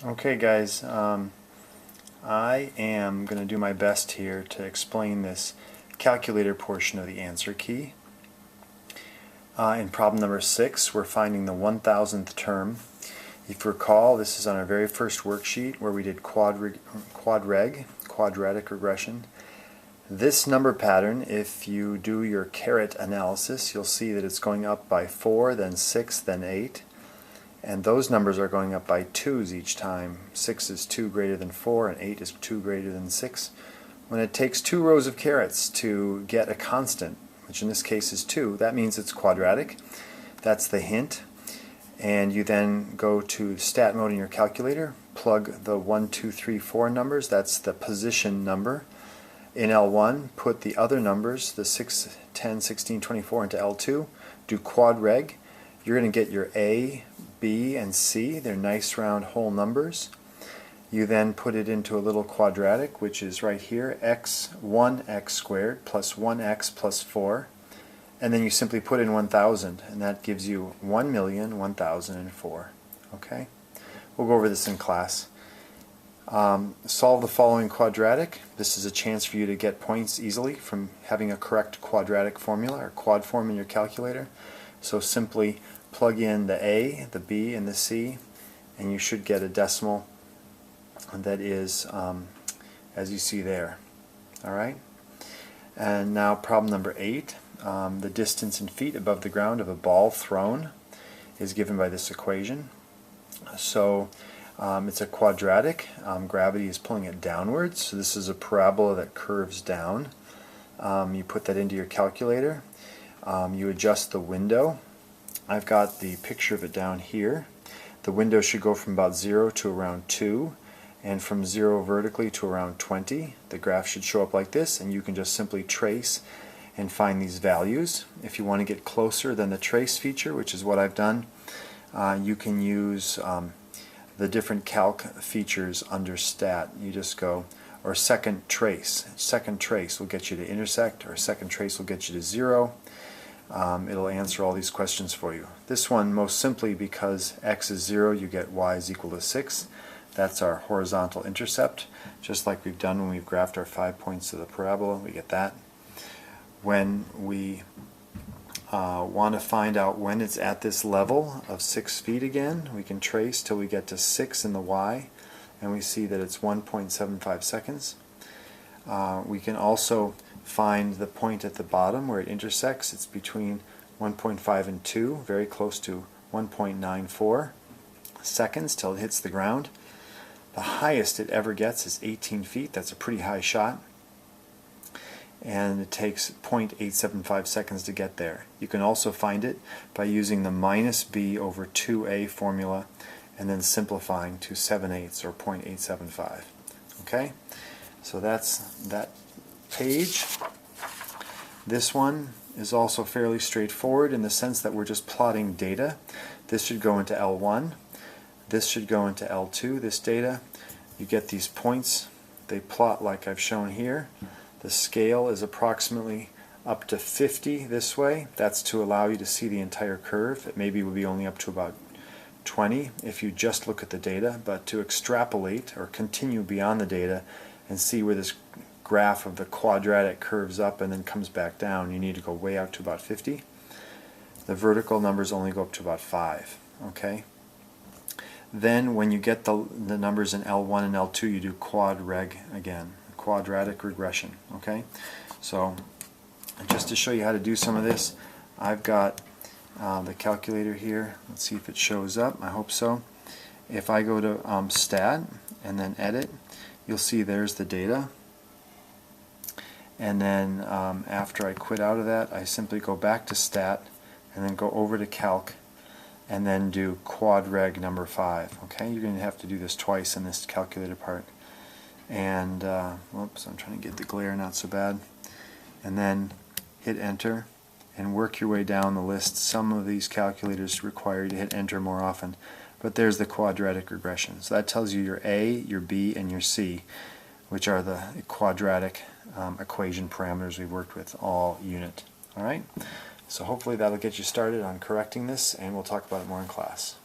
Okay guys, I am going to do my best here to explain this calculator portion of the answer key. In problem number 6 we're finding the 1,000th term. If you recall, this is on our very first worksheet where we did quadratic regression. This number pattern, if you do your caret analysis, you'll see that it's going up by 4, then 6, then 8. And those numbers are going up by 2's each time. 6 is 2 greater than 4 and 8 is 2 greater than 6. When it takes 2 rows of carets to get a constant, which in this case is 2, that means it's quadratic. That's the hint. And you then go to stat mode in your calculator, plug the 1, 2, 3, 4 numbers, that's the position number. In L1, put the other numbers, the 6, 10, 16, 24 into L2, do quad reg. You're going to get your A, B, and C. They're nice round whole numbers. You then put it into a little quadratic, which is right here, x 1x squared plus 1x plus 4. And then you simply put in 1,000, and that gives you 1,000,1004. Okay? We'll go over this in class. Solve the following quadratic. This is a chance for you to get points easily from having a correct quadratic formula or quad form in your calculator. So simply plug in the A, the B, and the C, and you should get a decimal that is as you see there. Alright? And now problem number 8. The distance in feet above the ground of a ball thrown is given by this equation. So it's a quadratic. Gravity is pulling it downwards. So this is a parabola that curves down. You put that into your calculator. You adjust the window. I've got the picture of it down here. The window should go from about 0 to around 2, and from 0 vertically to around 20. The graph should show up like this, and you can just simply trace and find these values. If you want to get closer than the trace feature, which is what I've done, you can use the different calc features under stat. You just go, or second trace. Second trace will get you to intersect, or second trace will get you to 0. It'll answer all these questions for you. This one, most simply, because x is 0, you get y is equal to 6. That's our horizontal intercept, just like we've done when we've graphed our 5 points of the parabola. We get that. When we want to find out when it's at this level of 6 feet again, we can trace till we get to 6 in the y, and we see that it's 1.75 seconds. We can also find the point at the bottom where it intersects. It's between 1.5 and 2, very close to 1.94 seconds till it hits the ground. The highest it ever gets is 18 feet. That's a pretty high shot. And it takes 0.875 seconds to get there. You can also find it by using the minus b over 2a formula and then simplifying to 7/8 or 0.875. Okay? So that's that page. This one is also fairly straightforward in the sense that we're just plotting data. This should go into L1. This should go into L2, this data. You get these points. They plot like I've shown here. The scale is approximately up to 50 this way. That's to allow you to see the entire curve. It maybe would be only up to about 20 if you just look at the data, but to extrapolate or continue beyond the data and see where this graph of the quadratic curves up and then comes back down, you need to go way out to about 50. The vertical numbers only go up to about 5. Okay? Then when you get the numbers in L1 and L2, you do quad reg again, quadratic regression. Okay? So just to show you how to do some of this, I've got the calculator here. Let's see if it shows up. I hope so. If I go to stat and then edit, you'll see there's the data. And then after I quit out of that, I simply go back to stat and then go over to calc and then do quad reg number 5. Okay, you're going to have to do this twice in this calculator part. And whoops, I'm trying to get the glare not so bad. And then hit enter and work your way down the list. Some of these calculators require you to hit enter more often, but there's the quadratic regression. So that tells you your A, your B, and your C, which are the quadratic equation parameters we've worked with all unit. Alright? So hopefully that'll get you started on correcting this, and we'll talk about it more in class.